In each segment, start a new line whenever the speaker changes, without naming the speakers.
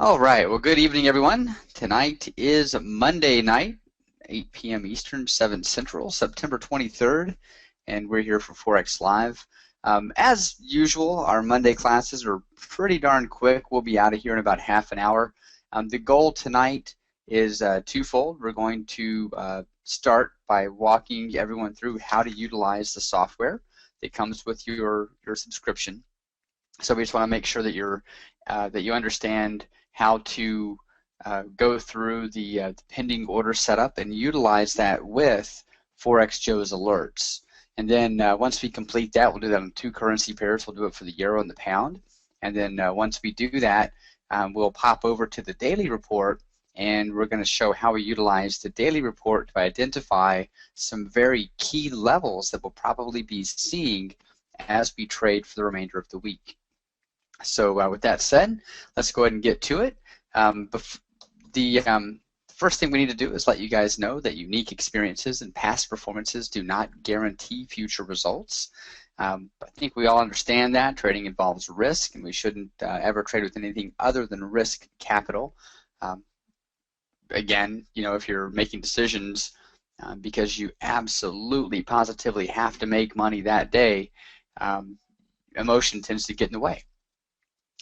All right, well, good evening, everyone. Tonight is Monday night, 8 p.m. Eastern, 7 Central, September 23rd, and we're here for Forex Live. As usual, our Monday classes are pretty darn quick. We'll be out of here in about half an hour. The goal tonight is twofold. We're going to start by walking everyone through how to utilize the software that comes with your subscription. So we just want to make sure that you understand how to go through the pending order setup and utilize that with Forex Joe's alerts. And then once we complete that, we'll do that on 2 currency pairs. We'll do it for the euro and the pound. And then once we do that, we'll pop over to the daily report, and we're going to show how we utilize the daily report to identify some very key levels that we'll probably be seeing as we trade for the remainder of the week. So with that said, let's go ahead and get to it. The first thing we need to do is let you guys know that unique experiences and past performances do not guarantee future results. I think we all understand that trading involves risk, and we shouldn't ever trade with anything other than risk capital. Again, you know, if you're making decisions because you absolutely, positively have to make money that day, emotion tends to get in the way.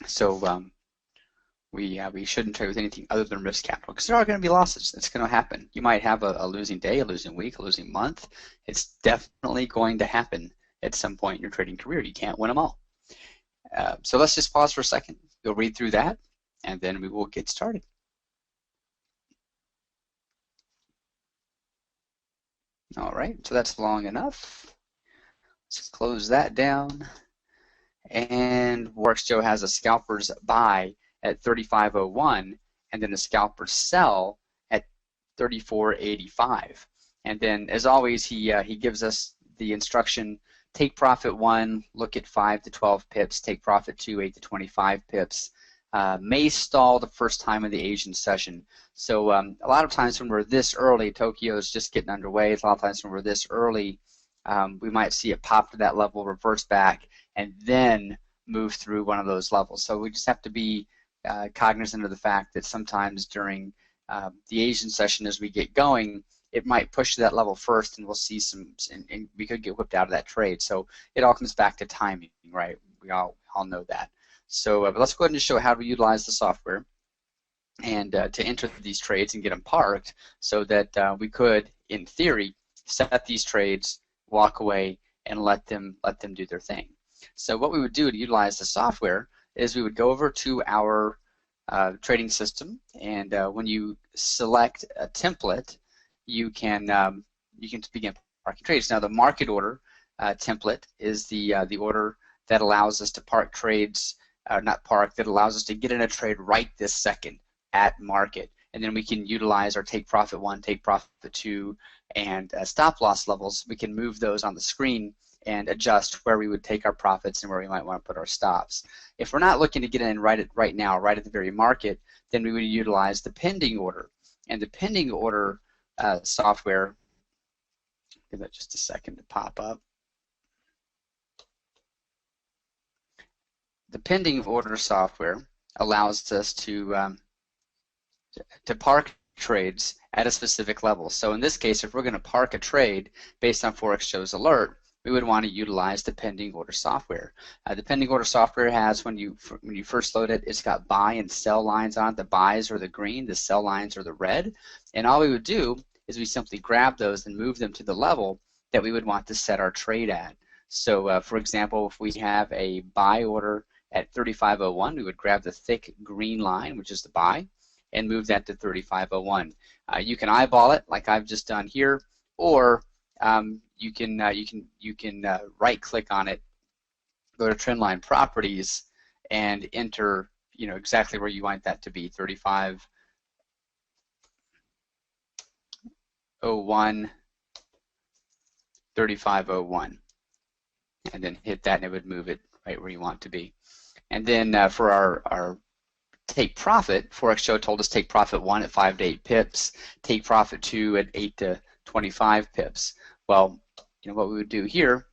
So we shouldn't trade with anything other than risk capital, because there are going to be losses. It's going to happen. You might have a losing day, a losing week, a losing month. It's definitely going to happen at some point in your trading career. You can't win them all. So let's just pause for a second. We'll read through that, and then we will get started. All right, so that's long enough. Let's close that down. And Forex Joe has a scalper's buy at 35.01, and then a scalper's sell at 34.85. And then, as always, he gives us the instruction: take profit 1, look at 5 to 12 pips; take profit 2, 8 to 25 pips. May stall the first time of the Asian session. So a lot of times when we're this early, Tokyo is just getting underway. A lot of times when we're this early, we might see it pop to that level, reverse back, and then move through one of those levels. So we just have to be cognizant of the fact that sometimes during the Asian session, as we get going, it might push to that level first, and we'll see and we could get whipped out of that trade. So it all comes back to timing, right? We all know that. So but let's go ahead and show how to utilize the software and to enter these trades and get them parked, so that we could, in theory, set these trades, walk away, and let them do their thing. So what we would do to utilize the software is we would go over to our trading system, and when you select a template, you can begin parking trades. Now, the market order template is the order that allows us to park trades, that allows us to get in a trade right this second at market, and then we can utilize our take profit 1, take profit 2, and stop loss levels. We can move those on the screen and adjust where we would take our profits and where we might want to put our stops. If we're not looking to get in right now, right at the very market, then we would utilize the pending order. And the pending order software, give that just a second to pop up. The pending order software allows us to park trades at a specific level. So in this case, if we're going to park a trade based on Forex Joe's alert, we would want to utilize the pending order software. The pending order software has, when you first load it, it's got buy and sell lines on it. The buys are the green, the sell lines are the red. And all we would do is we simply grab those and move them to the level that we would want to set our trade at. So for example, if we have a buy order at 35.01, we would grab the thick green line, which is the buy, and move that to 35.01. You can eyeball it like I've just done here, or you can right-click on it, go to Trendline Properties, and enter exactly where you want that to be: 35.01, 35.01, and then hit that, and it would move it right where you want it to be. And then for our take profit, Forex Joe told us take profit 1 at 5 to 8 pips, take profit 2 at 8 to 25 pips. Well, what we would do here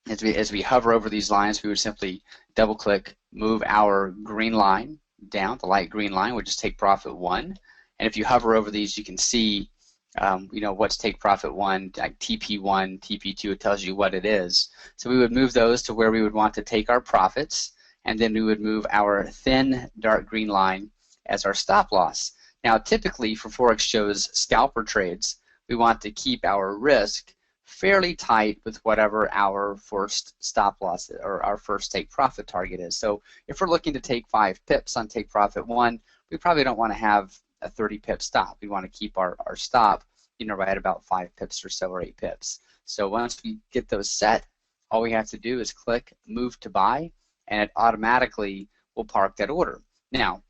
as we hover over these lines, we would simply double-click, move our green line down, the light green line, which is take profit 1. And if you hover over these, you can see what's take profit 1, like TP1, TP2, it tells you what it is. So we would move those to where we would want to take our profits, and then we would move our thin dark green line as our stop loss. Now typically for Forex Joe's scalper trades, we want to keep our risk fairly tight with whatever our first stop loss or our first take profit target is. So if we're looking to take 5 pips on take profit 1, we probably don't want to have a 30 pip stop. We want to keep our stop, right about 5 pips or so, or 8 pips. So once we get those set, all we have to do is click move to buy, and it automatically will park that order. Now,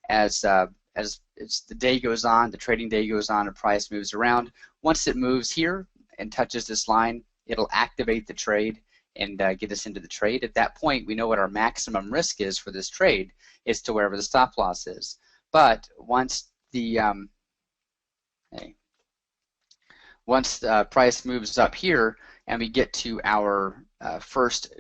as the day goes on, the trading day goes on, the price moves around. Once it moves here and touches this line, it'll activate the trade and get us into the trade. At that point, we know what our maximum risk is for this trade, is to wherever the stop loss is. But once the price moves up here and we get to our first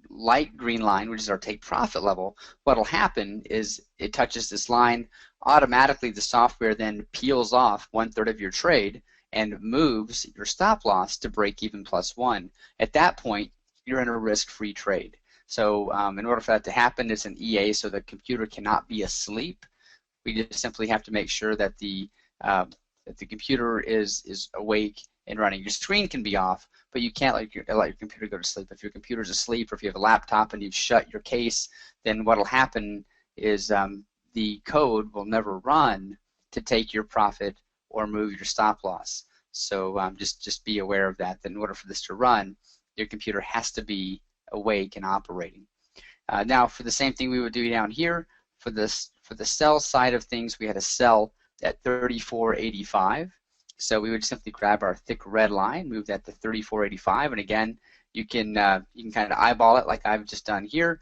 light green line, which is our take profit level, what will happen is it touches this line, automatically the software then peels off 1/3 of your trade and moves your stop loss to break even +1. At that point, you're in a risk-free trade. So in order for that to happen, it's an EA, so the computer cannot be asleep. We just simply have to make sure that the computer is awake and running. Your screen can be off, but you can't let your computer go to sleep. If your computer's asleep, or if you have a laptop and you've shut your case, then what will happen is the code will never run to take your profit or move your stop loss. So just be aware of that. That in order for this to run, your computer has to be awake and operating. Now, for the same thing we would do down here, for the sell side of things, we had a sell at 34.85. So we would simply grab our thick red line, move that to 34.85, and again, you can kind of eyeball it like I've just done here.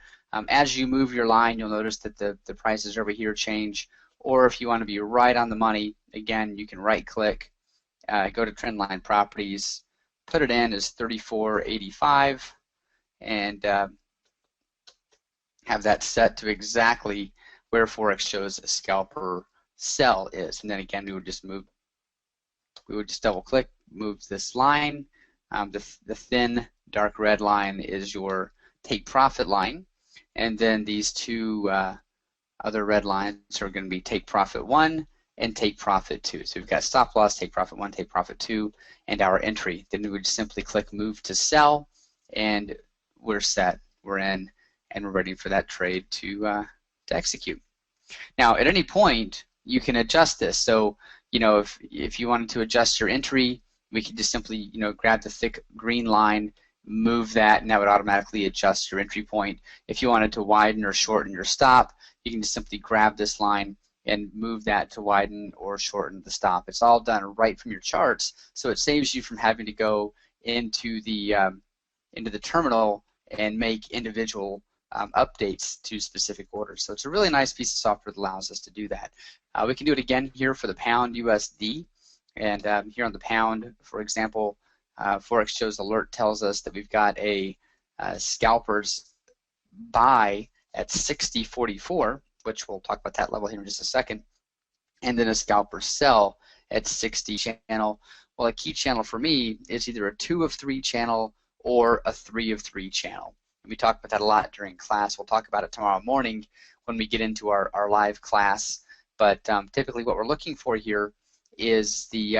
As you move your line, you'll notice that the prices over here change. Or if you want to be right on the money, again, you can right-click, go to Trendline Properties, put it in as 34.85, and have that set to exactly where Forex Joe's scalper sell is. And then again, we would just double-click, move this line. The thin dark red line is your take profit line, and then these two other red lines are going to be take profit 1 and take profit 2. So we've got stop loss, take profit 1, take profit 2, and our entry. Then we would simply click move to sell, and we're set, we're in, and we're ready for that trade to execute. Now, at any point, you can adjust this. So, if you wanted to adjust your entry, we could just simply, grab the thick green line, move that, and that would automatically adjust your entry point. If you wanted to widen or shorten your stop, you can just simply grab this line and move that to widen or shorten the stop. It's all done right from your charts, so it saves you from having to go into the terminal and make individual updates to specific orders. So it's a really nice piece of software that allows us to do that. We can do it again here for the pound USD, and here on the pound, for example, Forex Joe's alert tells us that we've got a scalpers buy at 60.44, which we'll talk about that level here in just a second, and then a scalper sell at 60 channel. Well, a key channel for me is either a 2 of 3 channel or a 3 of 3 channel. And we talk about that a lot during class. We'll talk about it tomorrow morning when we get into our live class. But typically what we're looking for here is the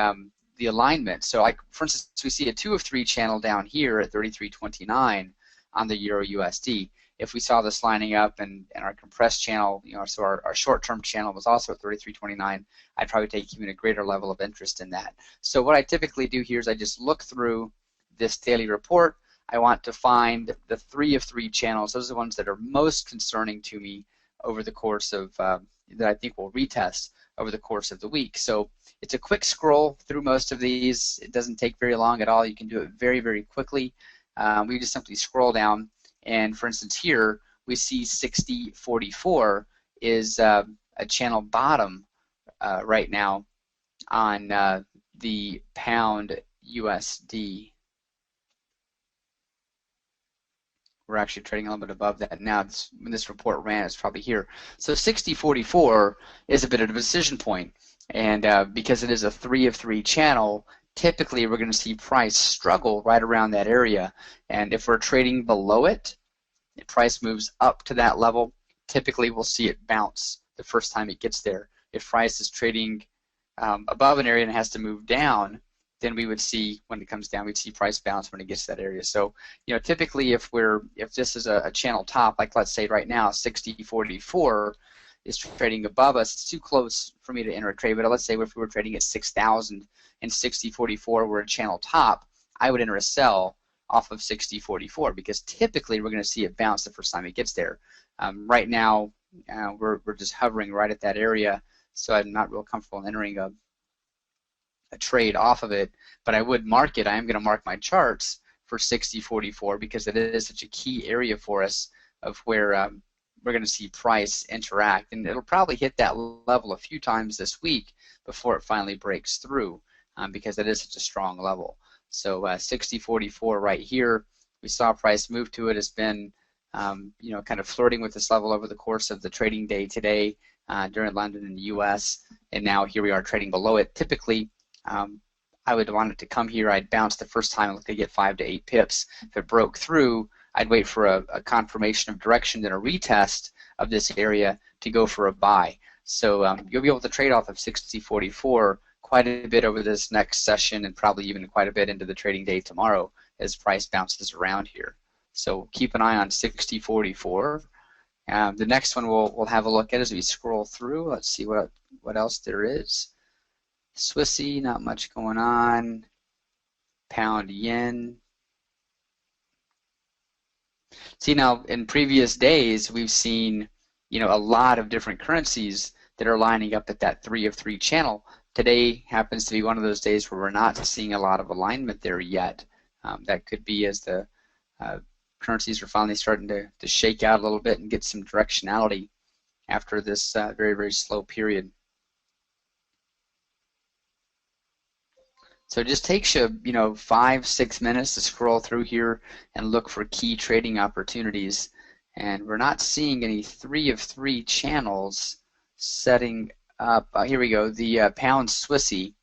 alignment. So for instance, we see a 2 of 3 channel down here at 33.29 on the Euro USD. If we saw this lining up and our compressed channel, so our short-term channel was also at 33.29, I'd probably take even a greater level of interest in that. So what I typically do here is I just look through this daily report. I want to find the 3 of 3 channels. Those are the ones that are most concerning to me over the course of, that I think will retest over the course of the week. So it's a quick scroll through most of these. It doesn't take very long at all. You can do it very, very quickly. We just simply scroll down, and for instance here we see 60.44 is a channel bottom right now on the pound USD we're actually trading a little bit above that now. When this report ran, it's probably here. So 60.44 is a bit of a decision point, and because it is a 3 of 3 channel, typically we're going to see price struggle right around that area, and if we're trading below it, the price moves up to that level, typically we'll see it bounce the first time it gets there. If price is trading above an area and has to move down, then we would see, when it comes down, we'd see price bounce when it gets to that area. So, you know, typically if this is a channel top, like let's say right now, 60.44 is trading above us, it's too close for me to enter a trade, but let's say if we were trading at 6,000 and 60.44 were a channel top, I would enter a sell off of 60.44 because typically we're going to see it bounce the first time it gets there. Right now, we're just hovering right at that area, so I'm not real comfortable in entering a trade off of it, but I would mark it. I am going to mark my charts for 60.44 because it is such a key area for us of where we're going to see price interact, and it'll probably hit that level a few times this week before it finally breaks through because it is such a strong level. So 60.44 right here, we saw price move to it. It's been you know, kind of flirting with this level over the course of the trading day today during London and the US, and now here we are trading below it. Typically I would want it to come here. I'd bounce the first time and look to get 5 to 8 pips. If it broke through, I'd wait for a confirmation of direction, then a retest of this area to go for a buy. So you'll be able to trade off of 60.44 quite a bit over this next session, and probably even quite a bit into the trading day tomorrow as price bounces around here. So keep an eye on 60.44. The next one we'll have a look at as we scroll through. Let's see what else there is. Swissy, not much going on. Pound yen. See, now in previous days we've seen, you know, a lot of different currencies that are lining up at that 3 of 3 channel. Today happens to be one of those days where we're not seeing a lot of alignment there yet. That could be as the currencies are finally starting to shake out a little bit and get some directionality after this very, very slow period. So it just takes you, you know, 5-6 minutes to scroll through here and look for key trading opportunities. And we're not seeing any 3 of 3 channels setting up. Here we go. The pound Swissy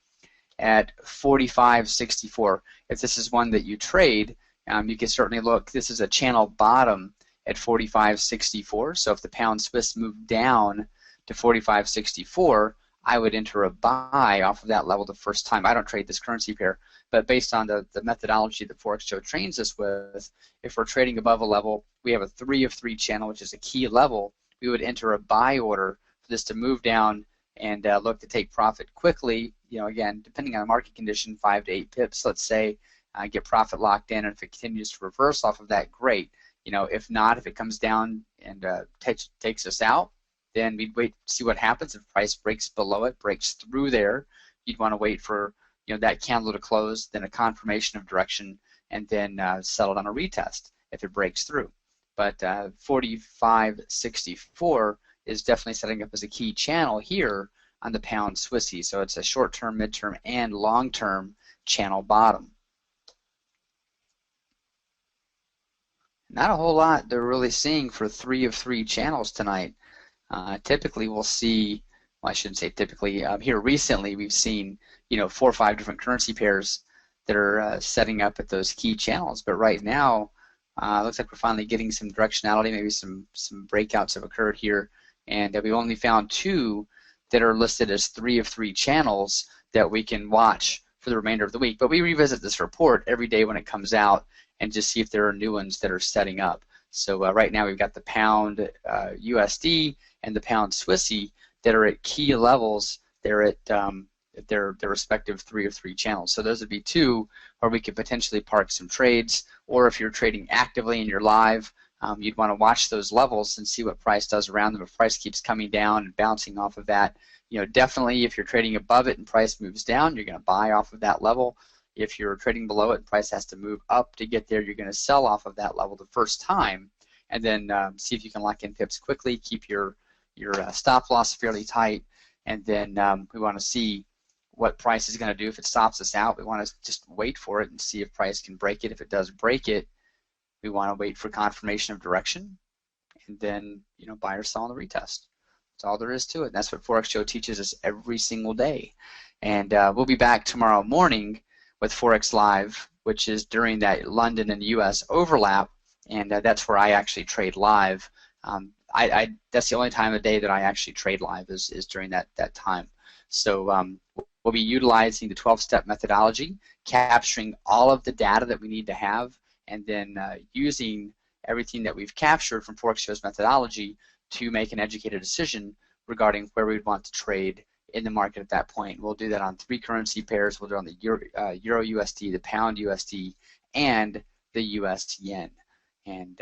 at 45.64. If this is one that you trade, you can certainly look. This is a channel bottom at 45.64. So if the pound Swiss moved down to 45.64, I would enter a buy off of that level the first time. I don't trade this currency pair, but based on the methodology that Forex Joe trains us with, if we're trading above a level, we have a 3 of 3 channel, which is a key level, we would enter a buy order for this to move down and look to take profit quickly. You know, again, depending on the market condition, 5 to 8 pips, let's say, get profit locked in, and if it continues to reverse off of that, great. You know, if not, if it comes down and takes us out, then we'd wait to see what happens. If price breaks below it, breaks through there, you'd want to wait for, you know, that candle to close, then a confirmation of direction, and then settle on a retest if it breaks through. But 45.64 is definitely setting up as a key channel here on the pound Swissy. So it's a short-term, mid-term, and long-term channel bottom. Not a whole lot they're really seeing for 3 of 3 channels tonight. Typically we'll see, well, I shouldn't say typically, here recently we've seen, you know, 4 or 5 different currency pairs that are setting up at those key channels, but right now looks like we're finally getting some directionality. Maybe some breakouts have occurred here, and we've only found 2 that are listed as 3 of 3 channels that we can watch for the remainder of the week. But we revisit this report every day when it comes out and just see if there are new ones that are setting up. So right now we've got the pound USD and the pound Swissy that are at key levels. They're at their respective 3 of 3 channels. So those would be 2 where we could potentially park some trades, or if you're trading actively and you're live, you'd want to watch those levels and see what price does around them. If price keeps coming down and bouncing off of that, you know, definitely if you're trading above it and price moves down, you're going to buy off of that level. If you're trading below it and price has to move up to get there, you're going to sell off of that level the first time, and then see if you can lock in pips quickly, keep your stop loss fairly tight, and then we want to see what price is going to do. If it stops us out, we want to just wait for it and see if price can break it. If it does break it, We want to wait for confirmation of direction, and then buy or sell on the retest. That's all there is to it. That's what Forex Joe teaches us every single day. And we'll be back tomorrow morning with Forex Live, which is during that London and US overlap, and that's where I actually trade live. That's the only time of day that I actually trade live is during that time. So we'll be utilizing the 12-step methodology, capturing all of the data that we need to have, and then using everything that we've captured from Forex Joe's methodology to make an educated decision regarding where we'd want to trade in the market at that point. We'll do that on 3 currency pairs. We'll do it on the Euro USD, the Pound USD, and the US Yen. And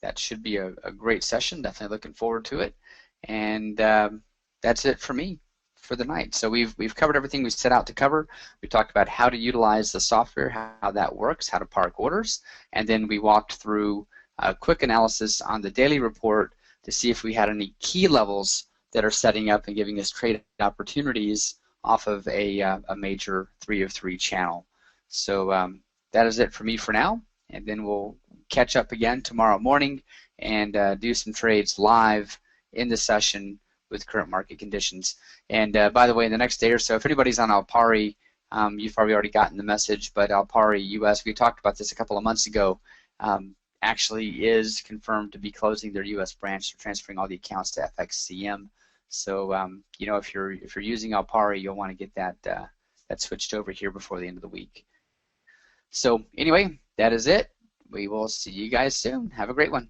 that should be a great session. Definitely looking forward to it. And that's it for me for the night. So we've covered everything we set out to cover. We talked about how to utilize the software, how that works, how to park orders, and then we walked through a quick analysis on the daily report to see if we had any key levels that are setting up and giving us trade opportunities off of a major 3 of 3 channel. So that is it for me for now, and then we'll catch up again tomorrow morning and do some trades live in the session with current market conditions. And by the way, in the next day or so, if anybody's on Alpari, you've probably already gotten the message, but Alpari US, we talked about this a couple of months ago, actually is confirmed to be closing their US branch. They're transferring all the accounts to FXCM. So if you're using Alpari, you'll want to get that switched over here before the end of the week. So anyway, that is it. We will see you guys soon. Have a great one.